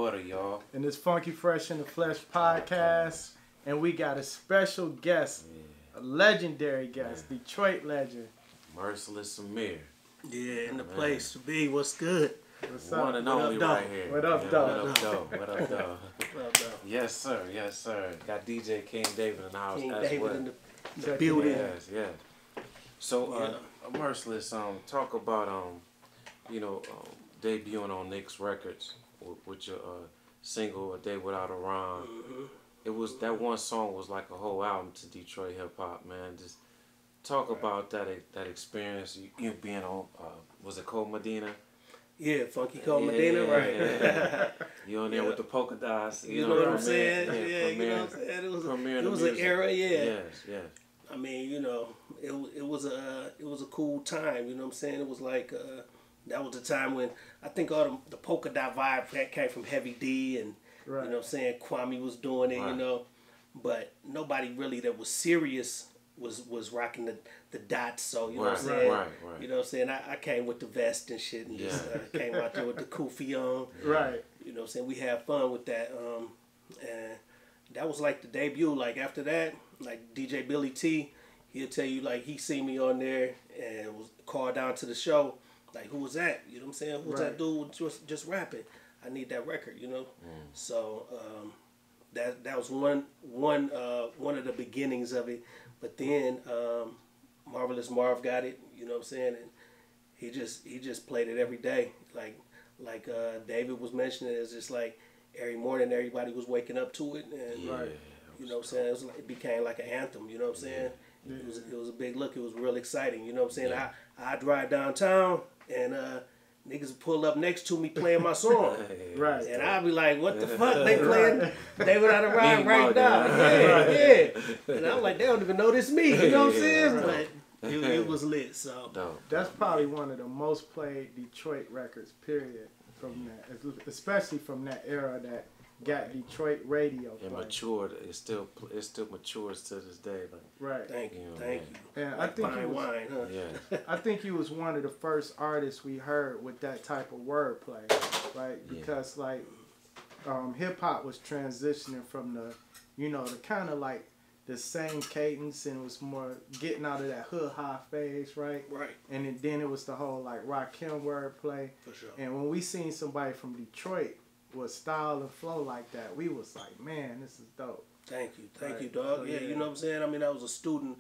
butter, y'all. And it's Funky Fresh in the Flesh podcast. And we got a special guest, a legendary guest, Detroit legend. Merciless Ameer. Yeah, in the place to be. What's good? What's up? One and only right here. What up, dog? What up, dog? Yes, sir. Yes, sir. Got DJ King David in the house as David well. in the building. Yes, yes. So, Merciless, talk about, debuting on Nick's Records with your single, A Day Without a Rhyme. It was, that one song was like a whole album to Detroit hip-hop, man. Just talk about that experience, you being on, was it Cold Medina? Yeah, Funky Cold Medina, right. Yeah. You on there with the polka dots. You know what I'm saying? Yeah, you know what I'm saying? It was an era, Yes, yes. I mean, it was a cool time, you know what I'm saying? It was like, that was the time when I think all the polka dot vibe that came from Heavy D and, you know what I'm saying, Kwame was doing it, you know. But nobody really that was serious was rocking the dots, so you know what I'm saying? Right. You know what I'm saying? I came with the vest and shit and just came out there with the kufi on. Right. You know what I'm saying? We had fun with that. And that was like the debut. Like after that, like DJ Billy T, he'll tell you like he seen me on there and was called down to the show. Like, who was that? You know what I'm saying? Who's that dude just rapping? I need that record, you know? So that was one of the beginnings of it. But then Marvelous Marv got it, you know what I'm saying? And he just played it every day. Like David was mentioning, it's just like every morning everybody was waking up to it, and you know what I'm saying? It became like an anthem, you know what I'm saying? It was a big look. It was real exciting, you know what I'm saying? I drive downtown and niggas would pull up next to me playing my song. Right. And I'd be like, what the fuck? They playing They Without a Rhyme right now. Yeah. And I'm like, they don't even know this me. You know what I'm saying? But it was lit, so. That's probably one of the most played Detroit records, period, from that, especially from that era that got Detroit radio and played. matured. It still matures to this day. Like, right. Thank you. And like wine, huh? Yeah. I think you was one of the first artists we heard with that type of wordplay, right? Because like hip hop was transitioning from the kind of like the same cadence, and it was more getting out of that hood high phase, right? Right. And then it was the whole like Rakim wordplay. For sure. And when we seen somebody from Detroit with style and flow like that, we was like, man, this is dope. Thank you, dog. So, you know what I'm saying? I mean, I was a student,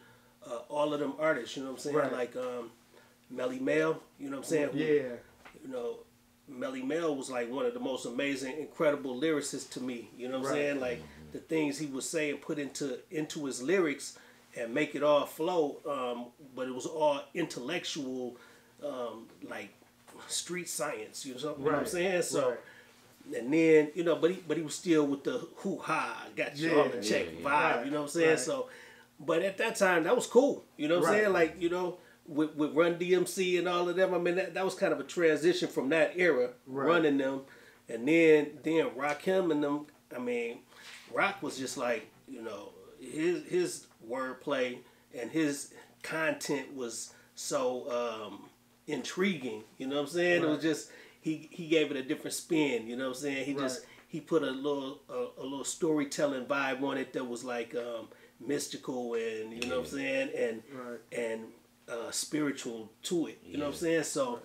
all of them artists, you know what I'm saying? Right. Like Melly Mel, you know what I'm saying? Yeah. You know, Melly Mel was like one of the most amazing, incredible lyricists to me, you know what I'm saying? Like the things he would say and put into his lyrics and make it all flow, but it was all intellectual, like street science, you know what I'm saying? So. And then, but he was still with the hoo-ha, got you on the check vibe, you know what I'm saying? Right. So, but at that time, that was cool, you know what I'm saying? Like, with Run DMC and all of them, I mean, that was kind of a transition from that era, running them. And then Rakim and them, I mean, Rock was just like, his wordplay and his content was so intriguing, you know what I'm saying? It was just... He gave it a different spin, you know what I'm saying? He put a little storytelling vibe on it that was like mystical and you know what I'm saying, and spiritual to it, you know what I'm saying? So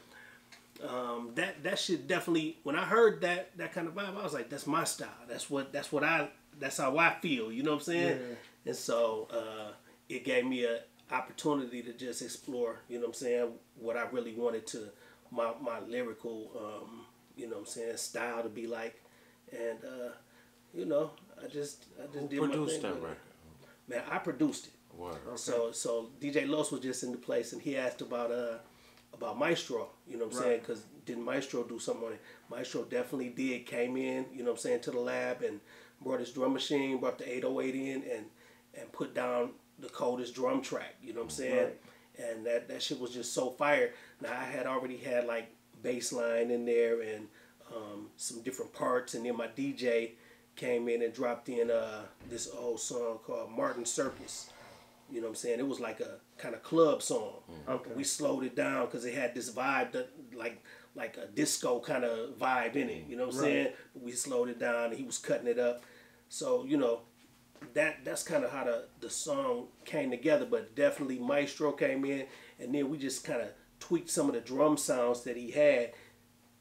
that shit definitely, when I heard that kind of vibe, I was like, that's my style. That's how I feel, you know what I'm saying? Yeah. And so it gave me an opportunity to just explore, you know what I'm saying, what I really wanted to. My lyrical, you know what I'm saying, style to be like. And, I just did my thing. Who produced that record? Man, I produced it. Wow. Okay. So DJ Los was just in the place, and he asked about Maestro, you know what I'm saying, because didn't Maestro do something on it? Maestro definitely did, came in, you know what I'm saying, to the lab and brought his drum machine, brought the 808 in, and put down the coldest drum track, you know what I'm saying? Right. And that shit was just so fire. Now I had already had like bass line in there and some different parts, and then my DJ came in and dropped in this old song called Martin Circus. You know what I'm saying? It was like a kind of club song. Okay. We slowed it down because it had this vibe that like a disco kind of vibe in it. You know what I'm saying? We slowed it down. And he was cutting it up. So you know, that's kind of how the song came together. But definitely Maestro came in, and then we just kind of tweaked some of the drum sounds that he had,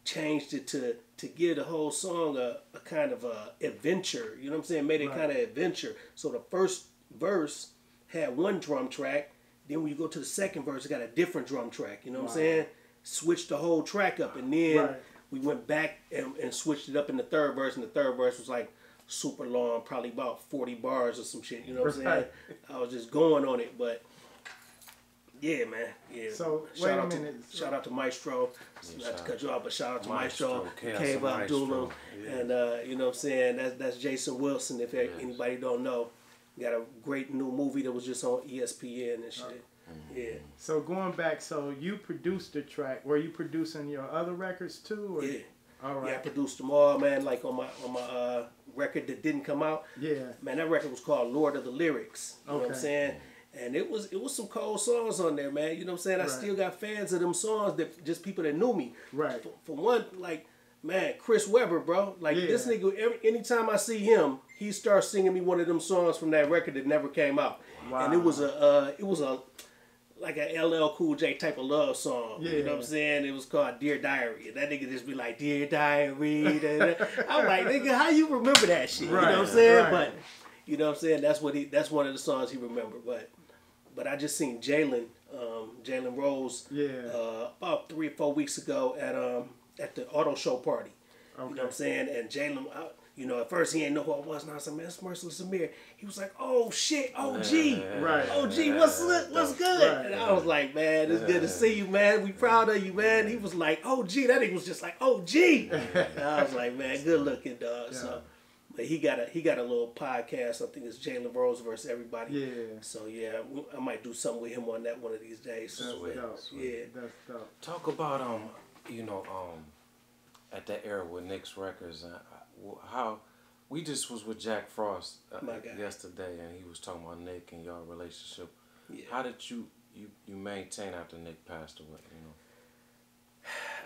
changed it to give the whole song a kind of a adventure. You know what I'm saying? Made it kind of adventure. So the first verse had one drum track. Then when you go to the second verse, it got a different drum track. You know what I'm saying? Switched the whole track up. And then we went back and switched it up in the third verse. And the third verse was like super long, probably about 40 bars or some shit. You know what I'm saying? I was just going on it. But yeah, man. Yeah. So shout out to Maestro. Not to cut you off, but shout out to Maestro, Cave Abdullah. And you know what I'm saying? That's Jason Wilson, if anybody don't know. Got a great new movie that was just on ESPN and shit. Yeah. So going back, so you produced the track. Were you producing your other records too? Or? Yeah. All right. Yeah, I produced them all, man. Like on my record that didn't come out. Yeah. Man, that record was called Lord of the Lyrics. You know what I'm saying? And it was some cold songs on there, man. You know what I'm saying? I still got fans of them songs, that just people that knew me. Right. For one, like, man, Chris Webber, bro. Like this nigga, anytime I see him, he starts singing me one of them songs from that record that never came out. Wow. And it was a like a LL Cool J type of love song. Yeah. You know what I'm saying? It was called Dear Diary. And that nigga just be like, Dear Diary. I'm like, nigga, how you remember that shit? Right. You know what I'm saying? Right. But you know what I'm saying? That's one of the songs he remembered. But I just seen Jalen Rose about 3 or 4 weeks ago at the auto show party. Okay. You know what I'm saying? And Jalen, you know, at first he didn't know who I was, and I was like, man, it's Merciless Amir. He was like, oh shit, OG. Right. OG, what's good? Right. And I was like, man, it's good to see you, man. We proud of you, man. He was like, OG. That nigga was just like, OG. And I was like, man, good looking, dog. Yeah. So but he got a little podcast. I think it's Jalen Rose versus everybody. Yeah. So yeah, I might do something with him on that one of these days. That's dope. Yeah. That's dope. Talk about at that era with Nick's records, how we just was with Jack Frost yesterday, and he was talking about Nick and your relationship. Yeah. How did you maintain after Nick passed away? You know.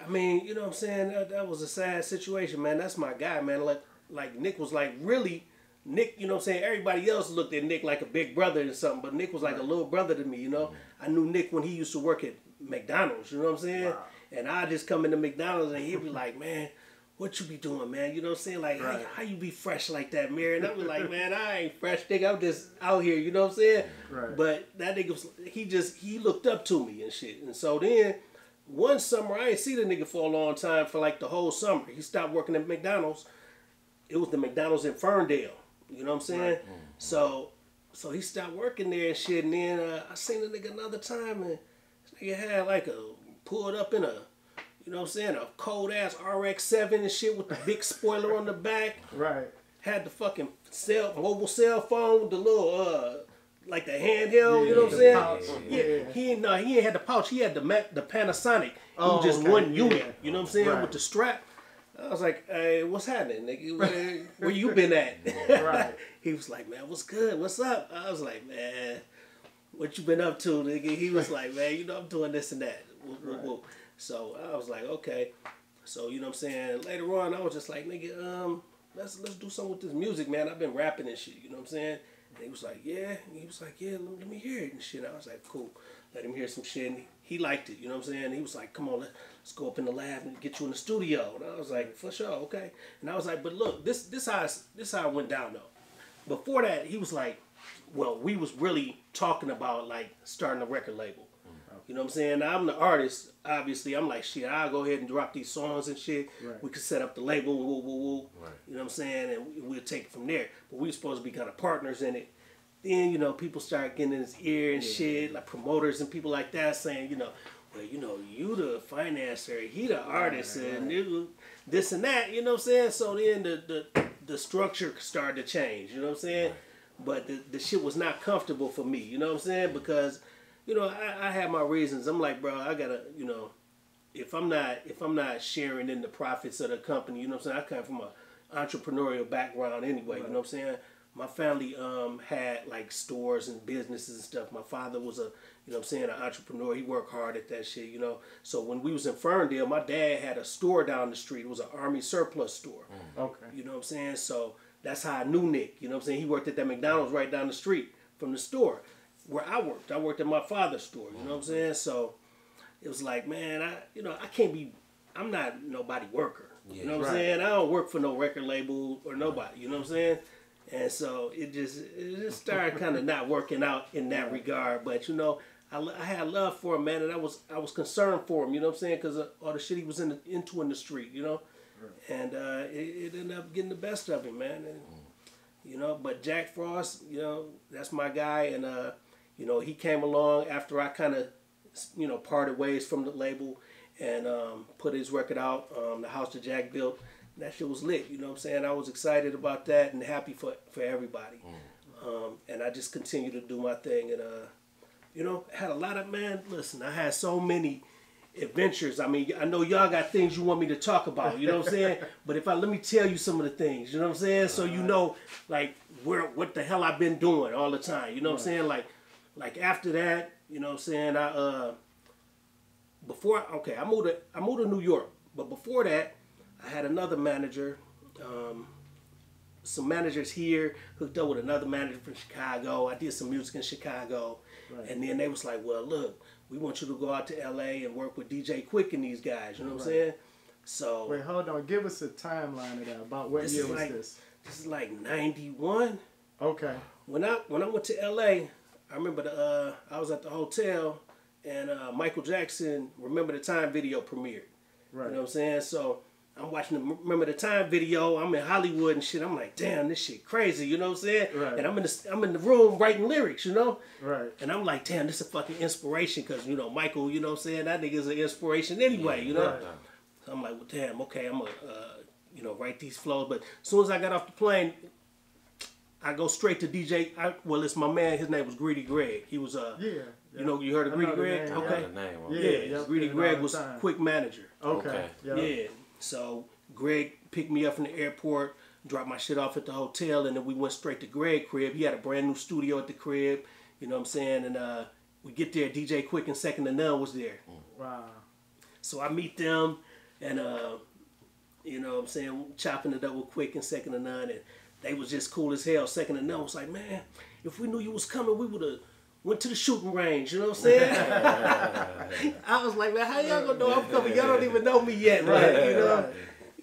I mean, you know what I'm saying? That was a sad situation, man. That's my guy, man. Like Nick was like really. Nick, you know what I'm saying? Everybody else looked at Nick like a big brother or something, but Nick was like a little brother to me, you know? I knew Nick when he used to work at McDonald's, you know what I'm saying? Wow. And I just come into McDonald's and he'd be like, man, what you be doing, man? You know what I'm saying? Like, how you be fresh like that, Mary? And I was like, man, I ain't fresh, nigga. I'm just out here, you know what I'm saying? Right. But that nigga, he looked up to me and shit. And so then, one summer, I ain't see the nigga for a long time, for like the whole summer. He stopped working at McDonald's. It was the McDonald's in Ferndale. You know what I'm saying? Right. So he stopped working there and shit. And then I seen the nigga another time, and this nigga had pulled up in a, you know what I'm saying, a cold ass RX-7 and shit with the big spoiler on the back. Right. Had the fucking mobile cell phone, the little like the handheld. You know what I'm saying? Yeah. He ain't had the pouch. He had the Panasonic. It was just one unit. You know what I'm saying? With the strap. I was like, hey, what's happening, nigga? Where you been at? Right. He was like, man, what's good? What's up? I was like, man, what you been up to, nigga? He was like, man, you know, I'm doing this and that. Right. So I was like, okay. So, you know what I'm saying? Later on, I was just like, nigga, let's do something with this music, man. I've been rapping and shit, you know what I'm saying? And he was like, yeah. And he was like, yeah, let me hear it and shit. I was like, cool. Let him hear some shit. And he liked it, you know what I'm saying? And he was like, come on, let's go up in the lab and get you in the studio. And I was like, for sure, okay. And I was like, but look, this how it went down though. Before that, he was like, well, we was really talking about like starting a record label. You know what I'm saying? Now, I'm the artist, obviously. I'm like, shit, I'll go ahead and drop these songs and shit. Right. We could set up the label, Right. You know what I'm saying? And we'll take it from there. But we were supposed to be kind of partners in it. Then, you know, people start getting in his ear and shit, like promoters and people like that saying, you know, well, you know, you the financier, he the artist, and this and that, you know what I'm saying? So then the structure started to change, you know what I'm saying? Right. But the shit was not comfortable for me, you know what I'm saying? Because, you know, I had my reasons. I'm like, bro, I gotta, you know, if I'm not sharing in the profits of the company, you know what I'm saying? I come from an entrepreneurial background anyway, you know what I'm saying? my family had like stores and businesses and stuff. My father was a, you know what I'm saying, an entrepreneur. He worked hard at that shit, you know. So when we was in Ferndale, my dad had a store down the street. It was an Army surplus store. Okay. You know what I'm saying? So that's how I knew Nick. You know what I'm saying? He worked at that McDonald's right down the street from the store where I worked. I worked at my father's store. You know what I'm saying? So it was like, man, I'm not nobody worker. You know what I'm saying? I don't work for no record label or nobody. You know what I'm saying? And so it just started kind of not working out in that regard. But you know, I had love for him, man, and I was concerned for him. You know what I'm saying? Because all the shit he was into in the street. You know, and it ended up getting the best of him, man. And you know, but Jack Frost, you know, that's my guy, and you know, he came along after I kind of, you know, parted ways from the label and put his record out, The House That Jack Built. That shit was lit, you know what I'm saying? I was excited about that and happy for everybody. And I just continued to do my thing. And, you know, had a lot of, man, listen, I had so many adventures. I mean, I know y'all got things you want me to talk about, you know what I'm saying? But let me tell you some of the things, you know what I'm saying? So you know, like, what the hell I've been doing all the time, you know what I'm saying? Like after that, you know what I'm saying, I moved to New York. But before that, I had another manager, some managers here, hooked up with another manager from Chicago. I did some music in Chicago. And then they was like, well, look, we want you to go out to LA and work with DJ Quick and these guys, you know what I'm saying? So wait, hold on. Give us a timeline of that. About what year was this? This is like 91. Okay. When I went to LA, I remember I was at the hotel and Michael Jackson Remember the Time video premiered. Right. You know what I'm saying? So I'm watching the Remember the Time video. I'm in Hollywood and shit. I'm like, damn, this shit crazy. You know what I'm saying? Right. And I'm in the room writing lyrics, you know? Right. And I'm like, damn, this is a fucking inspiration because, you know, Michael, you know what I'm saying? That nigga's an inspiration anyway, you know? Right. So I'm like, well, damn, okay, I'm going to, you know, write these flows. But as soon as I got off the plane, I go straight to DJ. Well, it's my man. His name was Greedy Greg. He was you know, you heard of Greedy Greg? Name, okay. Yeah. Greedy Greg was Quick manager. Okay. Yeah. So Greg picked me up from the airport, dropped my shit off at the hotel, and then we went straight to Greg's crib. He had a brand new studio at the crib. You know what I'm saying? And we get there, DJ Quick and Second to None was there. Wow. So I meet them, and you know what I'm saying, chopping it up with Quick and Second to None, and they was just cool as hell. Second to None was like, man, if we knew you was coming, we would have went to the shooting range. You know what I'm saying? I was like, man, how y'all gonna know I'm coming? Y'all don't even know me yet, right? You know,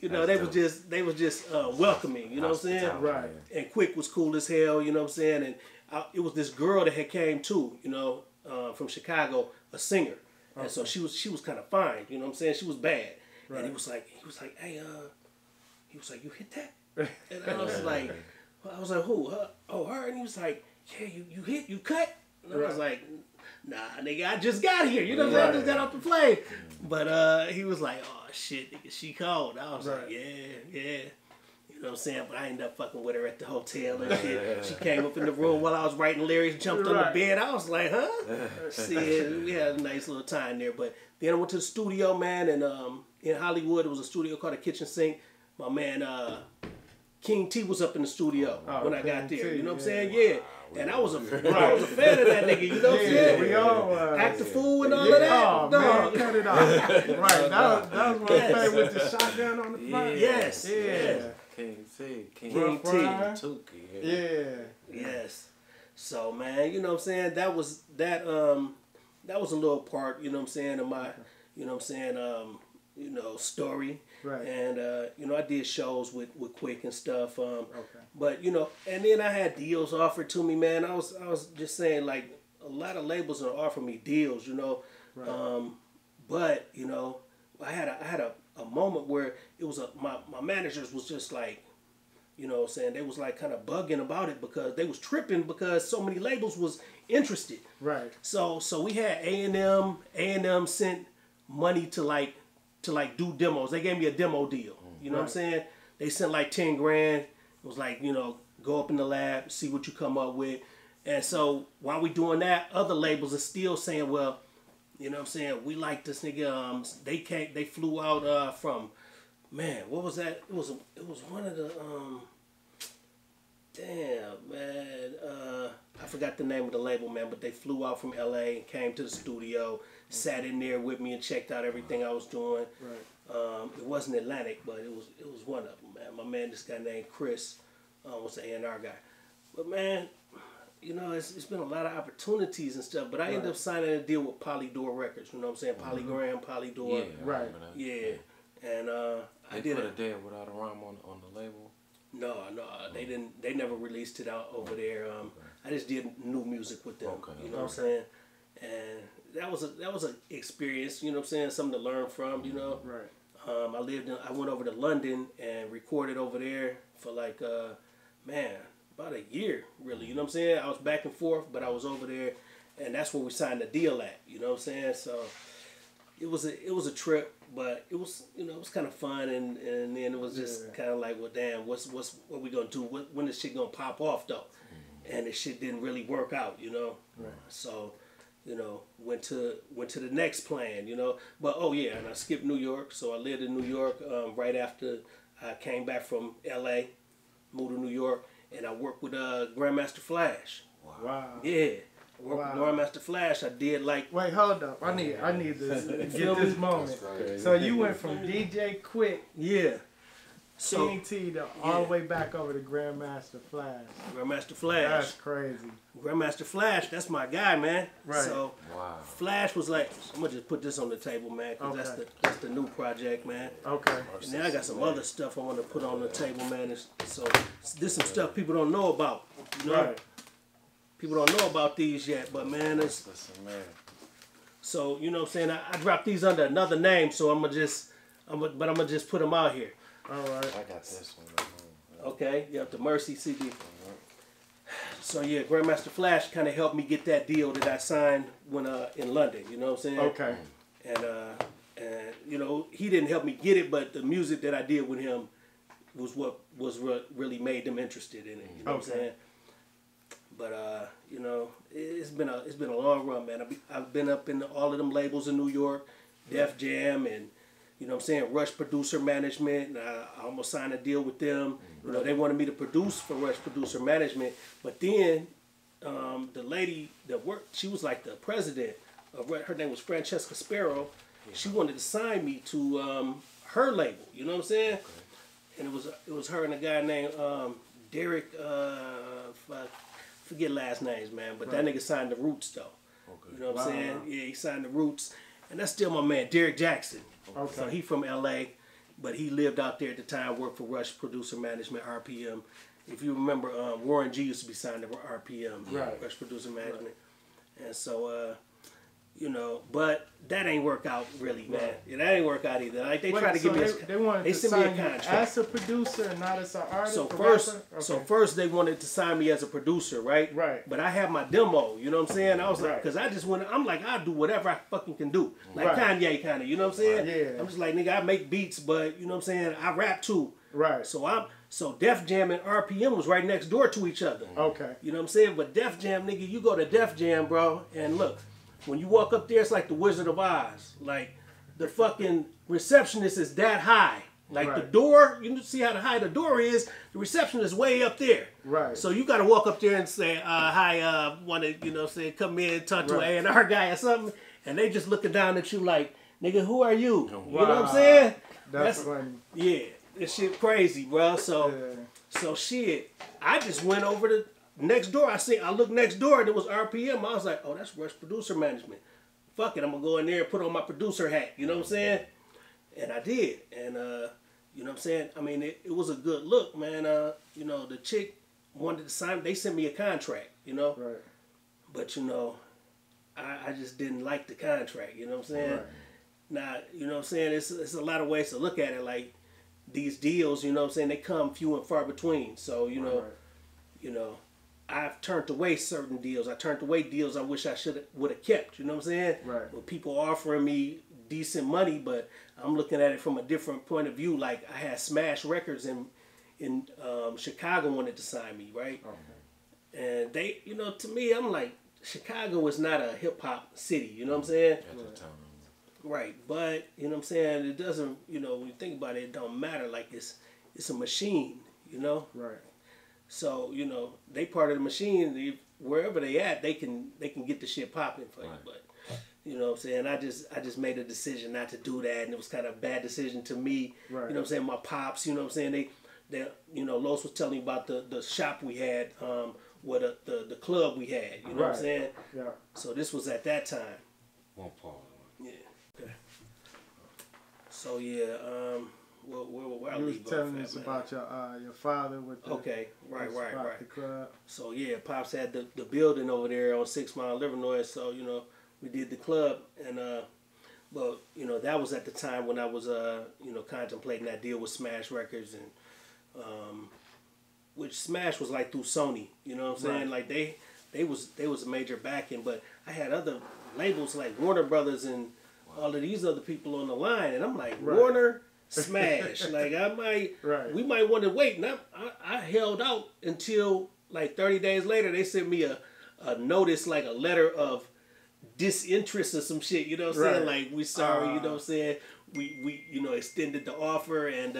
you know, they was just welcoming. You know what I'm saying? Right. And Quick was cool as hell. You know what I'm saying? And it was this girl that had came too. You know, from Chicago, a singer, and so she was kind of fine. You know what I'm saying? She was bad. Right. And he was like, hey, he was like, you hit that? And I was like, who? Her? Oh, her. And he was like, yeah, you cut? And I was like, nah, nigga, I just got here. You know what I'm saying? I just got off the plane. But he was like, oh, shit, nigga, she called. I was like, yeah. You know what I'm saying? But I ended up fucking with her at the hotel and shit. She came up in the room while I was writing lyrics, jumped on the bed. I was like, huh? See, we had a nice little time there. But then I went to the studio, man, and in Hollywood, it was a studio called The Kitchen Sink. My man, King T was up in the studio when I got there. You know what I'm saying? Yeah. And I was a fan of that nigga, you know what I'm saying? We all act the fool and all of that. Oh, man, cut it off. Right, that was what I played with the shotgun on the front. Yes. Yeah. King T. Tuki. Yeah. Yes. So, man, you know what I'm saying? That was a little part, you know what I'm saying, of my, you know what I'm saying, you know, story. Right. And, you know, I did shows with Quick and stuff. But, you know, and then I had deals offered to me, man. I was just saying, like, a lot of labels are offering me deals, you know. Right. But, you know, I had a moment where it was my managers was just like, you know what I'm saying, they was like kind of bugging about it because they was tripping because so many labels was interested. Right. So we had A&M sent money to do demos. They gave me a demo deal. You know what I'm saying? They sent like 10 grand. It was like, you know, go up in the lab, see what you come up with. And so while we doing that, other labels are still saying, well, you know what I'm saying, we like this nigga. They flew out from, man, what was that? It was one of the Damn, man. I forgot the name of the label, man, but they flew out from LA and came to the studio, sat in there with me and checked out everything I was doing. Right. It wasn't Atlantic, but it was one of them, man. My man, this guy named Chris, was the A&R guy. But man, you know, it's been a lot of opportunities and stuff, but I ended up signing a deal with Polydor Records, you know what I'm saying? Polygram, Polydor. Yeah, right. Yeah. And I did put a Day Without a Rhyme on the label. No, they didn't. They never released it out over there. I just did new music with them. You know what I'm saying? And that was a experience. You know what I'm saying? Something to learn from. You know. Right. I went over to London and recorded over there for like about a year really. You know what I'm saying? I was back and forth, but I was over there, and that's where we signed the deal at. You know what I'm saying? So it was a trip. But it was, you know, it was kind of fun, and then it was just kind of like, well, damn, what we gonna do? When this shit gonna pop off though? And the shit didn't really work out, you know. Right. So, you know, went to the next plan, you know. But and I skipped New York, so I lived in New York right after I came back from L.A., moved to New York, and I worked with Grandmaster Flash. Wow. Yeah. Worked with Grandmaster Flash. I did like. Wait, hold up. I need this to get this moment. So you went from DJ Quick, so King T, all the way back over to Grandmaster Flash. Grandmaster Flash. That's crazy. Grandmaster Flash, that's my guy, man. Right. So Flash was like, I'm gonna just put this on the table, man, because that's the new project, man. Okay. And then I got some other stuff I want to put on the table, man. So this some stuff people don't know about, you know. Right. People don't know about these yet, but man, so you know what I'm saying. I dropped these under another name, so I'm gonna just put them out here. All right. I got this one. Okay, you have the Mersy CD. So yeah, Grandmaster Flash kind of helped me get that deal that I signed when in London. You know what I'm saying? Okay. And you know, he didn't help me get it, but the music that I did with him was what really made them interested in it. You know what I'm saying? But you know, it's been a long run, man. I've been up in all of them labels in New York, Def Jam, and you know what I'm saying, Rush Producer Management. And I almost signed a deal with them. You know, they wanted me to produce for Rush Producer Management, but then the lady that worked, she was like the president of her name was Francesca Sparrow. She wanted to sign me to her label. You know what I'm saying? Okay. And it was her and a guy named Derek. Forget last names, man, but that nigga signed the Roots though. Okay. You know what I'm saying? Yeah, he signed the Roots, and that's still my man, Derek Jackson. Okay. So he from L.A., but he lived out there at the time. Worked for Rush Producer Management, RPM. If you remember, Warren G used to be signed to RPM, Rush Producer Management, and so you know, but that ain't work out really, man. Yeah, that ain't work out either. Like they tried to give me they wanted to sign me a contract as a producer and not as an artist. So first they wanted to sign me as a producer, right? Right. But I have my demo. You know what I'm saying? I was like, because I just went. I'm like, I'll do whatever I fucking can do, like Kanye kind of. You know what I'm saying? Yeah. I'm just like, nigga, I make beats, but you know what I'm saying? I rap too. Right. So Def Jam and RPM was right next door to each other. Okay. You know what I'm saying? But Def Jam, nigga, you go to Def Jam, bro, and look. When you walk up there, it's like the Wizard of Oz. Like, the fucking receptionist is that high. Like, the door, you see how high the door is, the receptionist is way up there. Right. So you got to walk up there and say, hi, want to, you know, say, come in, talk to an A&R guy or something. And they just looking down at you like, nigga, who are you? Wow. You know what I'm saying? That's funny. Yeah, this shit crazy, bro. So shit, I just went over to next door. I looked next door and it was RPM. I was like, oh, that's Rush Producer Management. Fuck it, I'm gonna go in there and put on my producer hat. You know what I'm saying? And I did. And you know what I'm saying? I mean, it was a good look, man. You know, the chick wanted to sign. They sent me a contract. You know. Right. But you know, I just didn't like the contract. You know what I'm saying? Right. Now, you know what I'm saying? It's a lot of ways to look at it. Like these deals, you know what I'm saying? They come few and far between. So you know, you know. I've turned away certain deals. I turned away deals I wish I would have kept. You know what I'm saying? Right. With people offering me decent money, but I'm looking at it from a different point of view. Like I had Smash Records in Chicago wanted to sign me, right? Okay. And they, you know, to me, I'm like, Chicago is not a hip hop city. You know what I'm saying? At the time. Right. But you know what I'm saying? It doesn't. You know, when you think about it, it don't matter. Like it's a machine. You know? Right. So you know, they part of the machine. Wherever they at, they can get the shit popping for you. But you know what I'm saying? I just made a decision not to do that, and it was kind of a bad decision to me. Right. You know what I'm saying? My pops, you know what I'm saying? They you know, Los was telling me about the shop we had, with the club we had. You know what I'm saying? Yeah. So this was at that time. One pause. Yeah. Okay. So yeah, where I You was leave telling off us at, about your father with the right. the club. So yeah, Pops had the building over there on 6 Mile, Illinois. So you know, we did the club, and well, you know, that was at the time when I was you know, contemplating that deal with Smash Records, and which Smash was like through Sony. You know what I'm saying? Like they was a major backing, but I had other labels like Warner Brothers and all of these other people on the line, and I'm like, Warner, Smash, like we might want to wait. And I held out until like 30 days later. They sent me a notice, like a letter of disinterest or some shit. You know what I'm saying? Like, we sorry. You know what I'm saying? We you know, extended the offer, and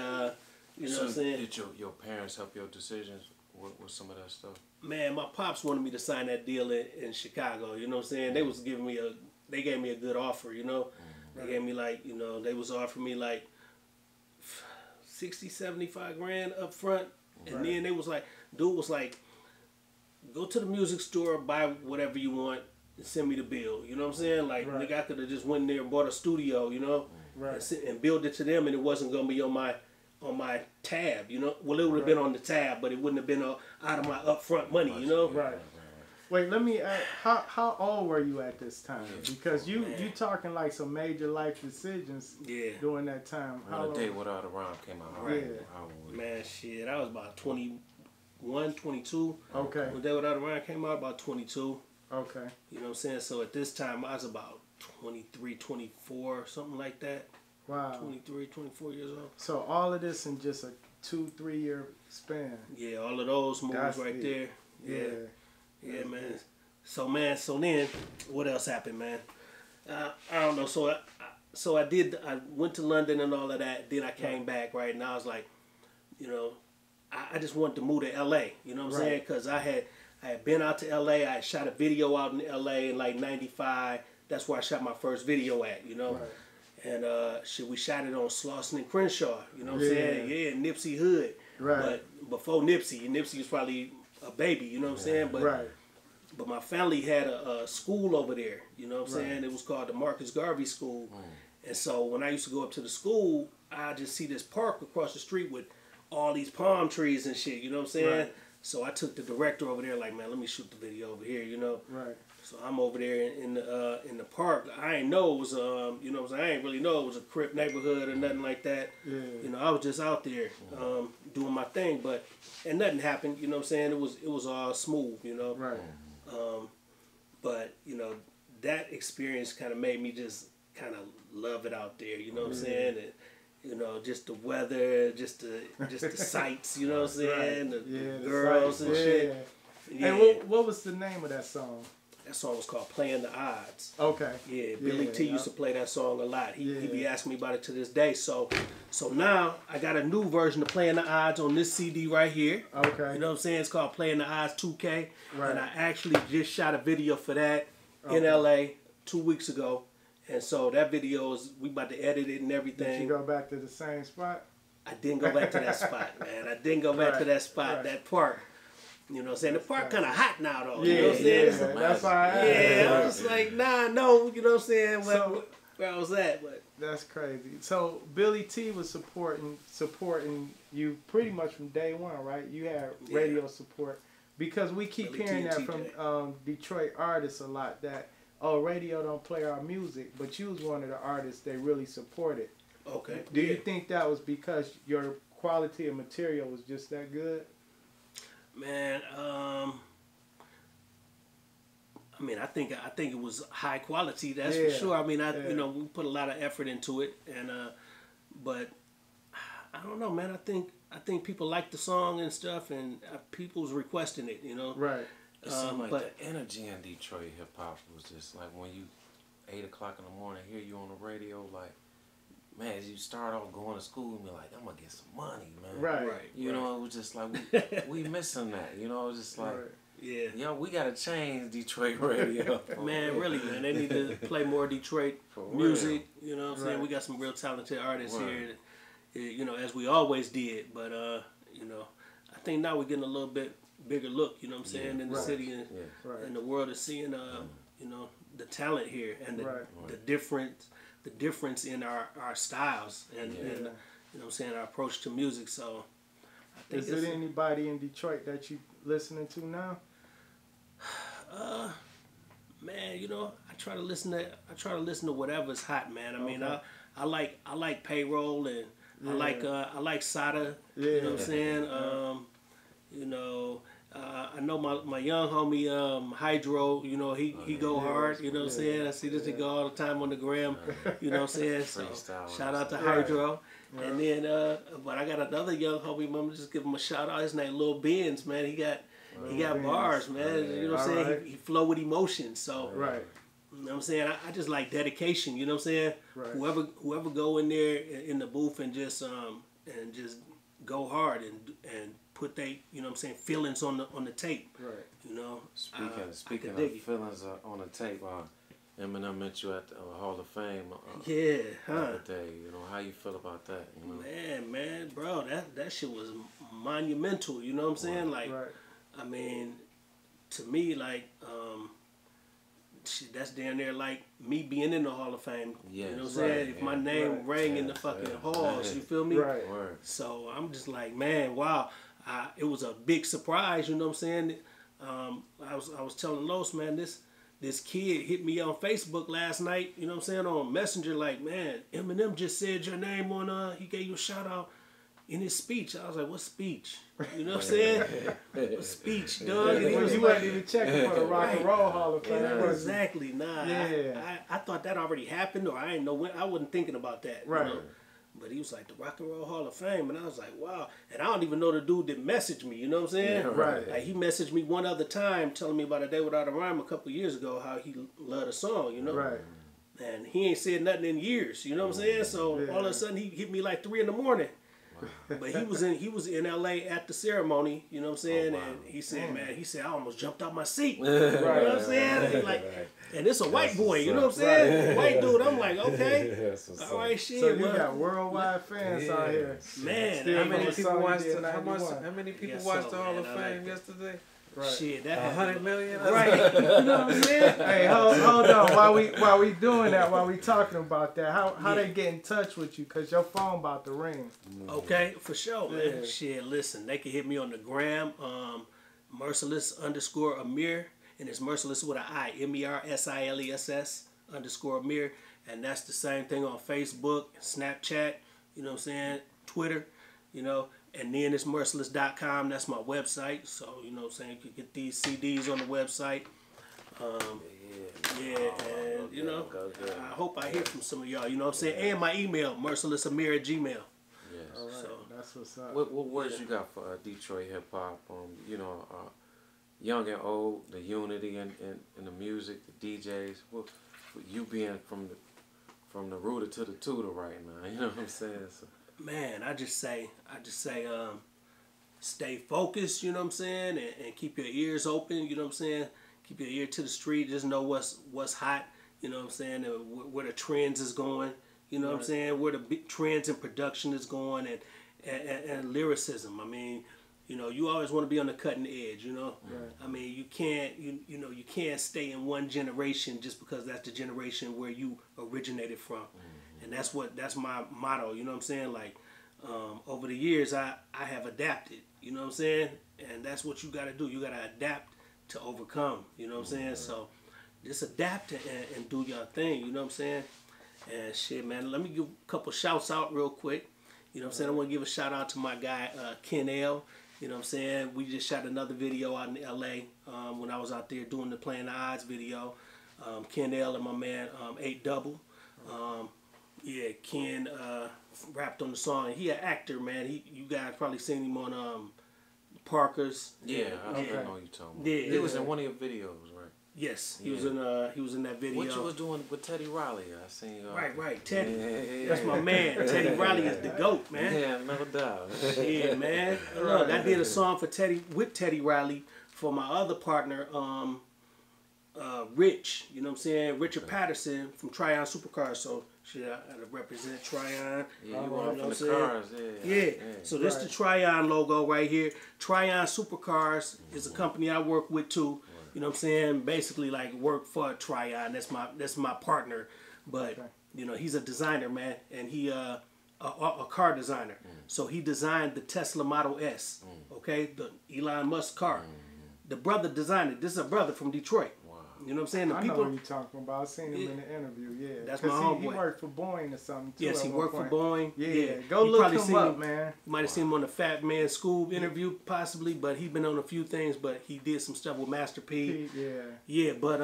you know what I'm saying? Did your parents help your decisions with some of that stuff? Man, my pops wanted me to sign that deal in Chicago. You know what I'm saying? They was giving me they gave me a good offer, you know. They gave me like, you know, they was offering me like 60, 75 grand up front. And then they was like, dude was like, go to the music store, buy whatever you want, and send me the bill. You know what I'm saying? Like, nigga, I could have just went in there and bought a studio, you know, and build it to them, and it wasn't going to be on my tab, you know. Well, it would have been on the tab, but it wouldn't have been out of my upfront money, you know. Wait, let me ask, how old were you at this time? Because you talking like some major life decisions during that time. When A Day Without a Rhyme came out, Man, shit, I was about 21, 22. Okay. When A Day Without a Rhyme came out, about 22. Okay. You know what I'm saying? So at this time, I was about 23, 24, something like that. Wow. 23, 24 years old. So all of this in just a 2-3 year span. Yeah, all of those moves right there. Yeah, man. So then, what else happened, man? I don't know. So I went to London and all of that. Then I came back, right? And I was like, you know, I just wanted to move to L.A. You know what I'm saying? Because I had been out to L.A. I had shot a video out in L.A. in like '95. That's where I shot my first video at, you know. And we shot it on Slauson and Crenshaw. You know what I'm saying? Yeah, Nipsey Hood. But before Nipsey was probably a baby, you know what I'm saying? But my family had a school over there, you know what I'm saying? It was called the Marcus Garvey School. And so when I used to go up to the school, I just see this park across the street with all these palm trees and shit, you know what I'm saying? So I took the director over there, like, man, let me shoot the video over here, you know? So I'm over there in the park. I ain't know it was you know what I'm saying? I ain't really know it was a Crip neighborhood or nothing like that. You know, I was just out there doing my thing, and nothing happened. You know what I'm saying? It was all smooth. You know. But you know, that experience kind of made me just kind of love it out there. You know what I'm saying? And, you know, just the weather, just the sights. You know what I'm saying? The girls and shit. And what was the name of that song? That song was called Playing the Odds. Okay. Yeah, Billy T used to play that song a lot. He be asking me about it to this day. So now I got a new version of Playing the Odds on this CD right here. Okay. You know what I'm saying? It's called Playing the Odds 2K. And I actually just shot a video for that in LA 2 weeks ago. And so that video we about to edit it and everything. Did you go back to the same spot? I didn't go back to that spot, man. I didn't go back to that spot, that park. You know what I'm saying? The park kind of hot now, though. You know what I'm saying? That's why I I was just like, no, you know what I'm saying? Where I was at, but that's crazy. So Billy T was supporting you pretty much from day one, right? You had radio support because we keep Billy hearing that from Detroit artists a lot that radio don't play our music, but you was one of the artists they really supported. Okay. Do you think that was because your quality of material was just that good? Man, I mean, I think it was high quality. That's for sure. I mean, you know, we put a lot of effort into it, and but I don't know, man. I think people like the song and stuff, and people's requesting it. You know, right. It seemed like the energy in Detroit hip hop was just like when you 8 o'clock in the morning hear you on the radio, like man, you start off going to school and be like, I'm gonna get some money, man. Right. You know, it was just like we missing that. You know, it was just like. Yeah. Yo, we gotta change Detroit radio. Man, really, man. They need to play more Detroit music. You know what I'm saying? We got some real talented artists here, you know, as we always did. But, you know, I think now we're getting a little bit bigger look, you know what I'm saying, in the city and the world is seeing, you know, the talent here and the difference in our styles and, you know what I'm saying, our approach to music. So, I think is there anybody in Detroit that you listening to now? Man, you know, I try to listen to whatever's hot, man. I mean, I like Payroll and I like Sada. You know what I'm saying? You know, I know my young homie Hydro. You know, he go hard. You know what I'm saying? I see this nigga all the time on the gram. You know what I'm saying? So shout out to Hydro. And then, but I got another young homie. Mama, just give him a shout out. His name Lil Benz, man. He got bars, man. You know what I'm saying? He flow with emotion. So, you know what I'm saying? I just like dedication. You know what I'm saying? Whoever go in there in the booth and just go hard and put they, you know what I'm saying, feelings on the tape. You know. Speaking of feelings on the tape, Eminem met you at the Hall of Fame. The other day. You know, how you feel about that? You know? Man, bro, that shit was monumental. You know what I'm saying? Like, I mean, to me, like, shit, that's down there like me being in the Hall of Fame. You know what I'm saying? If my name rang in the fucking halls, you feel me? So I'm just like, man, wow. It was a big surprise. You know what I'm saying? I was telling Los, man, this kid hit me on Facebook last night, you know what I'm saying, on Messenger, like, man, Eminem just said your name on, he gave you a shout out in his speech. I was like, what speech? You know what I'm saying? What speech, dog? And he was you wasn't even checking for the Rock and Roll Hall of Fame. Exactly, nah. I thought that already happened, or I didn't know when. I wasn't thinking about that. You know? But he was like, the Rock and Roll Hall of Fame. And I was like, wow. And I don't even know the dude that messaged me, you know what I'm saying? Like, he messaged me one other time telling me about A Day Without a Rhyme a couple years ago, how he loved a song, you know? And he ain't said nothing in years, you know what I'm saying? So all of a sudden he hit me like 3 a.m. But he was in LA at the ceremony, you know what I'm saying? And he said, man, I almost jumped out my seat. You know what I'm saying? And it's a white boy, you know what I'm saying? White dude. I'm like, okay, all right, shit. So you got worldwide fans out here, man. How many people watched the Hall of Fame yesterday? Shit, that 100 million. Right. You know what I'm saying? Hey, hold on. While we doing that, while we talking about that, how they get in touch with you? Cause your phone about to ring. Okay, for sure, man. Shit, listen, they can hit me on the gram, Merciless _Amir, and it's Merciless with an I, MERSILESS _Amir, and that's the same thing on Facebook, Snapchat, you know what I'm saying, Twitter, you know. And then it's merciless.com. That's my website. So, you know what I'm saying, you can get these CDs on the website. And, you know, I hope I hear from some of y'all, you know what I'm saying? And my email, mercilessamir@gmail.com. Yes. All right, so, that's what's up. What words you got for Detroit hip-hop? You know, young and old, the unity in the music, the DJs. You being from the rooter to the tutor right now, you know what I'm saying? So. Man, I just say, stay focused, you know what I'm saying, and keep your ears open, you know what I'm saying. Keep your ear to the street. Just know what's hot, you know what I'm saying, and where the trends is going, you know what I'm saying, where the big trends in production is going, and lyricism. I mean, you know, you always want to be on the cutting edge, you know. I mean, you can't, you know, you can't stay in one generation just because that's the generation where you originated from. And that's my motto, you know what I'm saying? Like, over the years, I have adapted, you know what I'm saying? And that's what you got to do. You got to adapt to overcome, you know what I'm saying? So just adapt and do your thing, you know what I'm saying? And shit, man, let me give a couple shouts out real quick. You know what I'm saying? I want to give a shout out to my guy, Ken L. You know what I'm saying? We just shot another video out in LA when I was out there doing the Playing the Odds video. Ken L and my man, 8 Double. Yeah, Ken rapped on the song. He an actor, man. You guys probably seen him on Parker's. Yeah, I know you talking about. Yeah, he was in one of your videos, right? Yes, he was in that video. What you was doing with Teddy Riley? I seen. Right, Teddy. That's my man. Teddy Riley is the GOAT, man. Yeah, no doubt. Yeah, man. Look, I did a song for Teddy Riley for my other partner, Rich. You know what I'm saying? Richard Patterson from Tryon Supercars. So shit, I gotta represent Tryon. Yeah, you want from the cars, yeah. So this the Tryon logo right here. Tryon Supercars is a company I work with too. You know what I'm saying? Basically, like work for Tryon. That's my partner. But you know, he's a designer, man, and he a car designer. So he designed the Tesla Model S. Okay, the Elon Musk car. The brother designed it. This is a brother from Detroit. You know what I'm saying? I know what you're talking about. I seen him in the interview. Yeah, that's my homeboy. He worked for Boeing or something too. Yes, he worked for Boeing. Yeah. Go look him up, man. You might have seen him on the Fat Man School interview, possibly, but he been on a few things. But he did some stuff with Master P. Yeah, but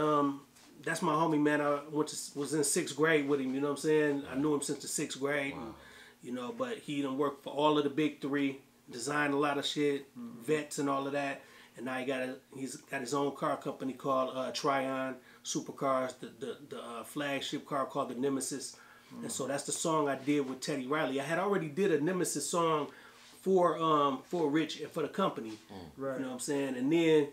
that's my homie, man. I was in 6th grade with him. You know what I'm saying? I knew him since the 6th grade. And, you know, but he done worked for all of the big three, designed a lot of shit, vets and all of that. And now he's got his own car company called Tryon Supercars, the flagship car called the Nemesis. And so that's the song I did with Teddy Riley. I had already did a Nemesis song for Rich and for the company. Right. You know what I'm saying? And then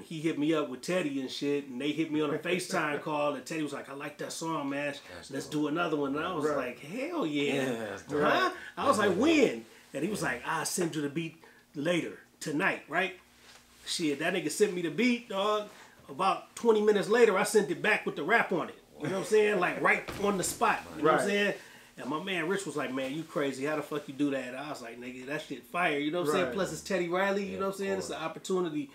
he hit me up with Teddy and shit, and they hit me on a FaceTime call, and Teddy was like, I like that song, man. Let's do another one. And I was like, hell yeah. Huh? I was like, when? And he was like, I'll send you the beat later. Tonight, right? Shit, that nigga sent me the beat, dog. About 20 minutes later, I sent it back with the rap on it. You know what I'm saying? Like right on the spot. You know what I'm saying? And my man Rich was like, man, you crazy. How the fuck you do that? I was like, nigga, that shit fire. You know what I'm saying? Plus it's Teddy Riley. You know what I'm saying? It's an opportunity.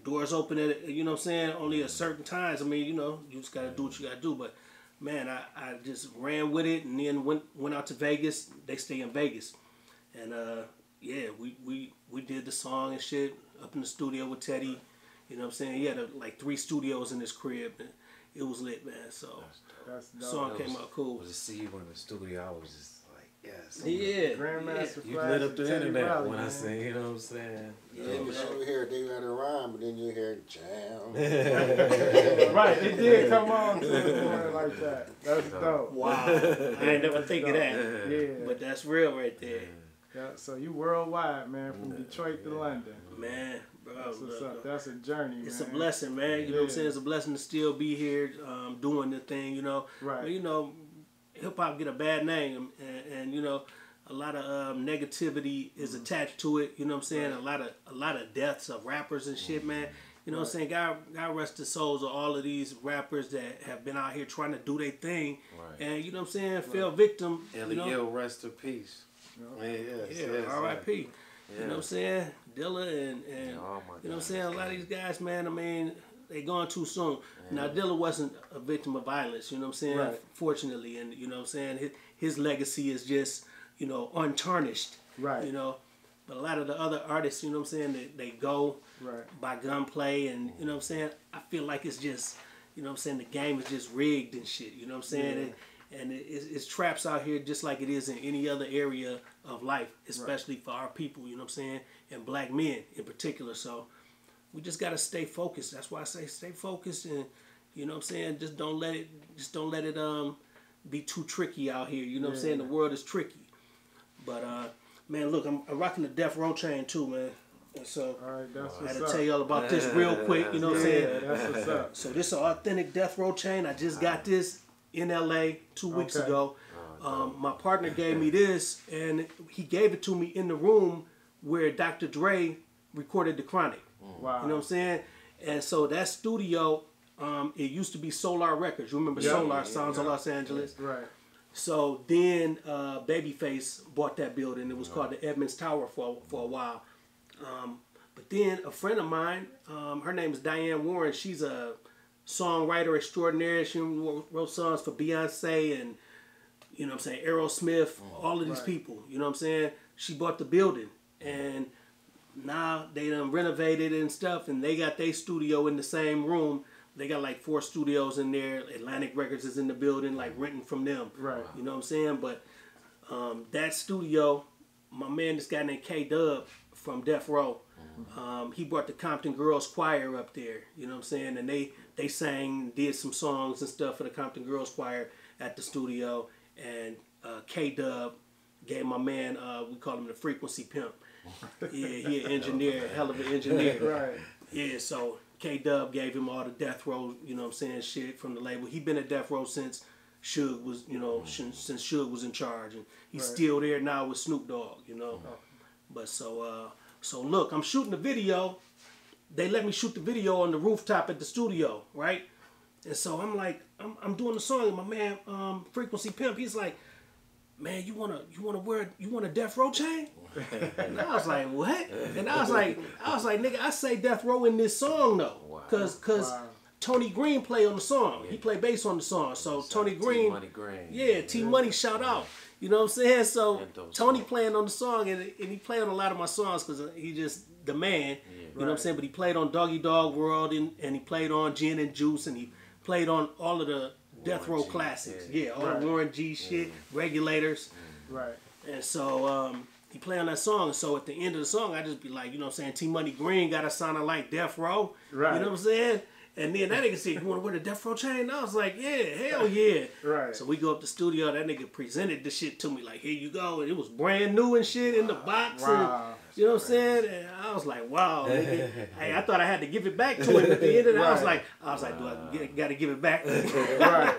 Doors open at, you know what I'm saying? Only at certain times. I mean, you know, you just got to do what you got to do. But, man, I just ran with it and then went out to Vegas. They stay in Vegas. And, yeah, we did the song and shit up in the studio with Teddy. You know what I'm saying? He had like 3 studios in his crib. And it was lit, man. So the song came out cool. To see you in the studio, I was just like, yes. Yeah. Grandmaster You lit up the internet when I sing, you know what I'm saying? Yeah, you hear they let it rhyme, but then you hear jam. Right, it did come on to the morning like that. That's dope. Wow. I ain't never think of that. Yeah. But that's real right there. Yeah, so you worldwide, man, from Detroit to London. Man, bro. That's what's up. That's a journey, man. It's a blessing, man. You know what I'm saying? It's a blessing to still be here doing the thing, you know. Right. But, you know, hip-hop get a bad name. And you know, a lot of negativity is attached to it. You know what I'm saying? Right. A lot of deaths of rappers and shit, man. You know what I'm saying? God rest the souls of all of these rappers that have been out here trying to do their thing. Right. And, you know what I'm saying? Fell victim. Ellie, you know? rest in peace. Yeah, R.I.P. You know what I'm saying? Dilla and you know what I'm saying? A lot of these guys, man, I mean, they gone too soon. Now, Dilla wasn't a victim of violence, you know what I'm saying? Right. Fortunately, and you know what I'm saying? His legacy is just, you know, untarnished. Right. You know, but a lot of the other artists, you know what I'm saying, they go by gunplay and, you know what I'm saying? I feel like it's just, you know what I'm saying, the game is just rigged and shit, you know what I'm saying? And it's traps out here just like it is in any other area of life, especially for our people, you know what I'm saying? And black men in particular. So we just got to stay focused. That's why I say stay focused and, you know what I'm saying? Just don't let it be too tricky out here. You know what I'm saying? The world is tricky. But, man, look, I'm rocking the Death Row chain too, man. And so all right, that's I had what's to tell y'all about this real quick, you know what I'm saying? That's what's up. So this is an authentic Death Row chain. I just got this in LA 2 weeks ago. My partner gave me this, and he gave it to me in the room where Dr. Dre recorded The Chronic. Wow. You know what I'm saying? And so that studio, it used to be Solar Records. You remember Solar, Sounds of Los Angeles? Right. So then Babyface bought that building. It was called the Edmonds Tower for a while. But then a friend of mine, her name is Diane Warren. She's a songwriter extraordinaire. She wrote songs for Beyonce and, you know what I'm saying, Aerosmith, all of these people. You know what I'm saying? She bought the building. And now they done renovated and stuff. And they got their studio in the same room. They got like 4 studios in there. Atlantic Records is in the building, like renting from them. Right. You know what I'm saying? But that studio, my man, this guy named K-Dub, from Death Row. He brought the Compton Girls Choir up there, you know what I'm saying? And they sang, did some songs and stuff for the Compton Girls Choir at the studio. And K-Dub gave my man, we call him the Frequency Pimp. Yeah, he an engineer, hell of an engineer. Right. Yeah, so K-Dub gave him all the Death Row, you know what I'm saying, shit from the label. He been at Death Row since Suge was, you know, since Suge was in charge. And he's still there now with Snoop Dogg, you know. But so look, I'm shooting the video. They let me shoot the video on the rooftop at the studio, right? And so I'm like, I'm doing the song, and my man, Frequency Pimp, he's like, man, you want a Death Row chain? And I was like, what? And I was like, nigga, I say Death Row in this song though, cause Tony Green play on the song. He play bass on the song. So Tony Green, yeah, T Money shout out. You know what I'm saying? So Tony playing on the song, and he played on a lot of my songs because he just the man. You know what I'm saying? But he played on Doggy Dog World, and he played on Gin and Juice, and he played on all of the Death Row classics. Yeah, all the Warren G shit, Regulators. Right. And so he played on that song. And so at the end of the song, I just be like, you know what I'm saying? T Money Green got to sound like Death Row. Right. You know what I'm saying? And then that nigga said, you want to wear the Death Row chain? And I was like, yeah, hell yeah. Right. So we go up to the studio. That nigga presented the shit to me like, here you go. And it was brand new and shit in the box. Wow. And, you know what I'm saying? And I was like, wow, nigga. Hey, I thought I had to give it back to him at the end of it. I was like, do I got to give it back? Right.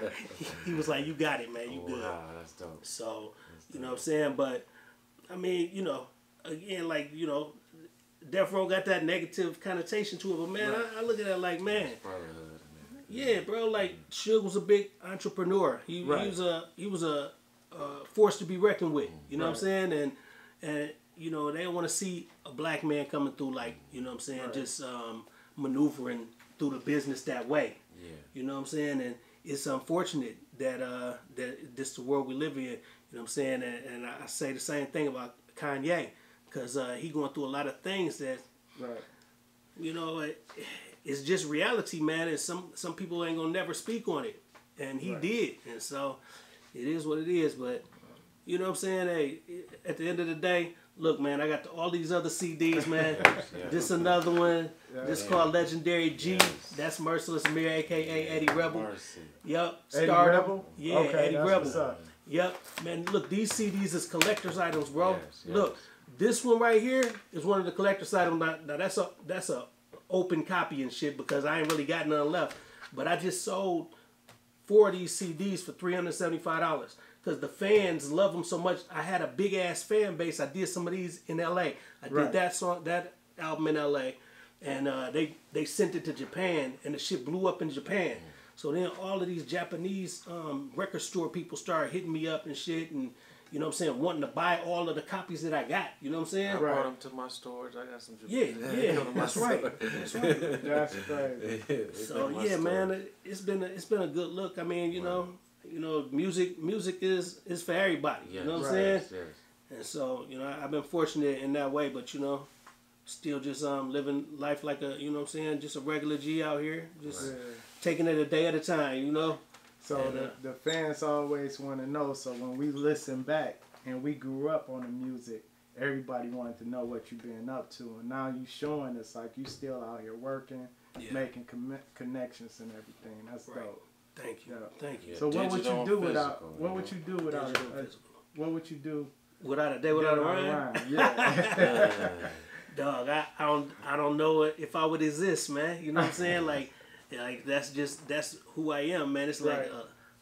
He was like, you got it, man. You good. Wow, that's dope. So, you know what I'm saying? But, I mean, you know, again, like, you know, Death Row got that negative connotation to it, but man, I look at that like, man, yeah, bro, like Suge was a big entrepreneur. He was a force to be reckoned with. You know what I'm saying? And you know, they don't want to see a black man coming through like, you know what I'm saying, just maneuvering through the business that way. Yeah. You know what I'm saying? And it's unfortunate that that this is the world we live in. You know what I'm saying? And I say the same thing about Kanye. Because he going through a lot of things that, you know, it's just reality, man. And some people ain't going to never speak on it. And he did. And so it is what it is. But, you know what I'm saying? Hey, at the end of the day, look, man, I got all these other CDs, man. This another one. This called Legendary G. That's Merciless Ameer, a.k.a. Eddy Rebel. Yep. Eddie Rebel? Yeah, okay, Eddy Rebel. Yep. Man, look, these CDs is collector's items, bro. Look. This one right here is one of the collector's items. Now that's a open copy and shit because I ain't really got none left. But I just sold 4 of these CDs for $375 because the fans love them so much. I had a big ass fan base. I did some of these in L.A. I did that album in L.A. and they sent it to Japan and the shit blew up in Japan. So then all of these Japanese record store people started hitting me up and shit and. You know what I'm saying? Wanting to buy all of the copies that I got. You know what I'm saying? I brought them to my storage. I got some. Yeah, that's right. That's right. That's crazy. So yeah, man, it's been a good look. I mean, you know, music is for everybody. You know what I'm saying? Yes. And so you know, I've been fortunate in that way, but you know, still just living life like a, you know what I'm saying, just a regular G out here, just taking it a day at a time. You know. So the fans always want to know. So when we listen back and we grew up on the music, everybody wanted to know what you've been up to. And now you showing us like you still out here working, making connections and everything. That's dope. Thank you. Thank you. So what would you do without? What would you do without? What would you do without a day without a rhyme? Yeah. Dog, I don't know if I would exist, man. You know what I'm saying? Like that's who I am, man. It's like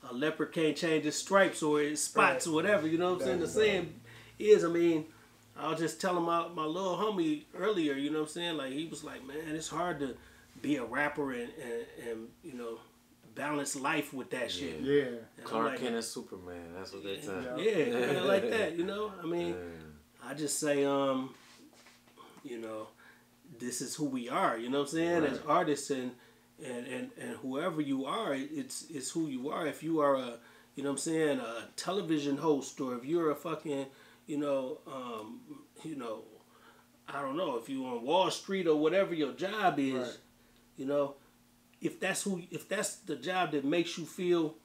a leopard can't change his stripes or his spots or whatever. You know what I'm saying? The saying is, I mean, I was just telling my little homie earlier. You know what I'm saying? Like he was like, man, it's hard to be a rapper and you know balance life with that shit. Yeah. Clark Kent and Superman. That's what they tell. Yeah, kind of like that. You know, I mean, I just say, you know, this is who we are. You know what I'm saying? As artists and whoever you are, it's who you are. If you are a, you know what I'm saying, a television host, or if you're a fucking, you know, I don't know, if you're on Wall Street or whatever your job is, you know, if that's the job that makes you feel,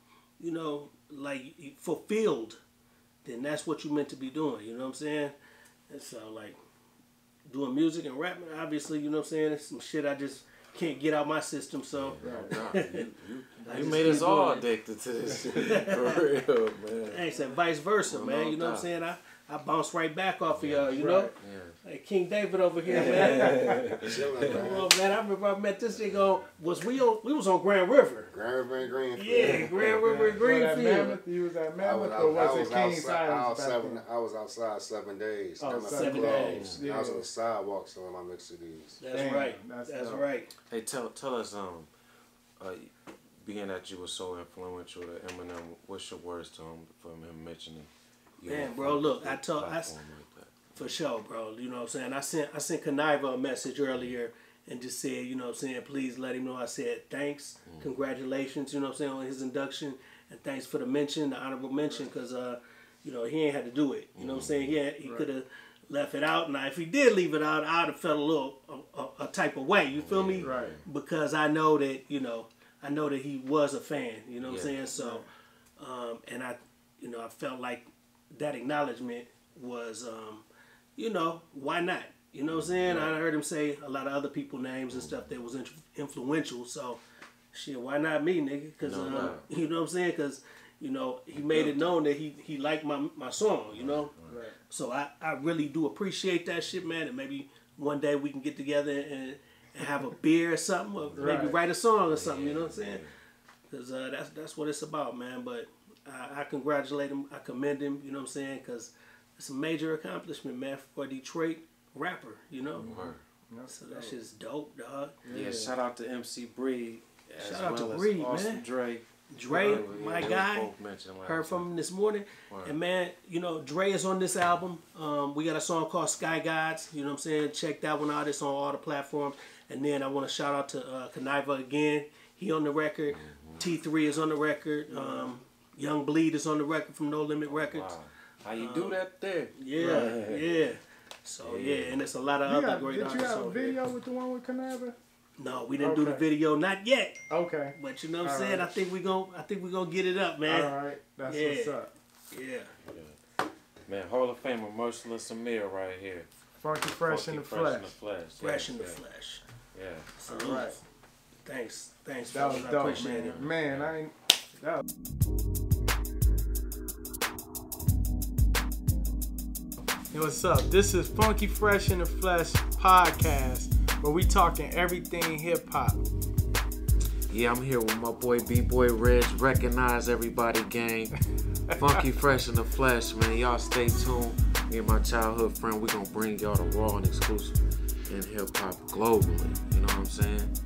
you know, like fulfilled, then that's what you're meant to be doing. You know what I'm saying? And so like, doing music and rapping. Obviously, you know what I'm saying. It's some shit I just can't get out my system. So you made us all addicted to this shit. For real, man. Hey, said vice versa, man. You know what I'm saying. I bounce right back off of y'all, you know? Yeah. Like King David over here, man. Come on, man. I remember I met this nigga we was on Grand River. Grand River and Greenfield. Yeah, Grand River and Greenfield. You was at Mammoth or was it King's Island? I was outside 7 days. Oh, 7 days. I was on the sidewalk selling my mixed CDs. That's right. That's right. Hey, tell us, being that you were so influential to Eminem, what's your words to him from him mentioning? Man, bro, look, for sure, bro. You know what I'm saying? I sent Conniva a message earlier and just said, you know what I'm saying, please let him know. I said thanks, congratulations, you know what I'm saying, on his induction, and thanks for the mention, the honorable mention, because you know, he ain't had to do it. You know what I'm saying? He could have left it out. Now, if he did leave it out, I'd have felt a little a type of way. You feel me? Right. Because I know that, you know, that he was a fan. You know what I'm saying? So, and I felt like that acknowledgement was, you know, why not? You know what I'm saying? I heard him say a lot of other people's names and stuff that was influential. So, shit, why not me, nigga? Because, you know what I'm saying? Because, you know, he made it known that he liked my song, you know? Right. So I really do appreciate that shit, man. And maybe one day we can get together and have a beer or something, or maybe write a song or something, you know what I'm saying? Because that's what it's about, man. But I congratulate him. I commend him, you know what I'm saying? Because it's a major accomplishment, man, for a Detroit rapper, you know? So that shit's dope, dog. Yeah, shout out to MC Breed. Shout out to Breed, Austin man. Dre, my guy, heard from him this morning. And man, you know, Dre is on this album. We got a song called Sky Gods, you know what I'm saying? Check that one out. It's on all the platforms. And then I want to shout out to Conniva again. He on the record. T3 is on the record. Young Bleed is on the record from No Limit Records. Wow. How you do that there? Yeah. So yeah, and it's a lot of other great artists. Did you have a video with the one with Conniva? No, we didn't do the video, not yet. Okay. But you know what I'm saying? I think we gonna get it up, man. All right, that's what's up. Yeah. Man, Hall of Famer Merciless Ameer right here. Funky Fresh in the Flesh. Fresh in the Flesh. Yeah. Salute. All right. Thanks. That was fellas. I dope, appreciate it. man. I ain't. That was... Hey, what's up? This is Funky Fresh in the Flesh podcast, where we talking everything hip hop. Yeah, I'm here with my boy B-Boy Reg. Recognize everybody, gang. Funky Fresh in the Flesh, man. Y'all stay tuned. Me and my childhood friend, we gonna bring y'all the raw and exclusive in hip hop globally. You know what I'm saying?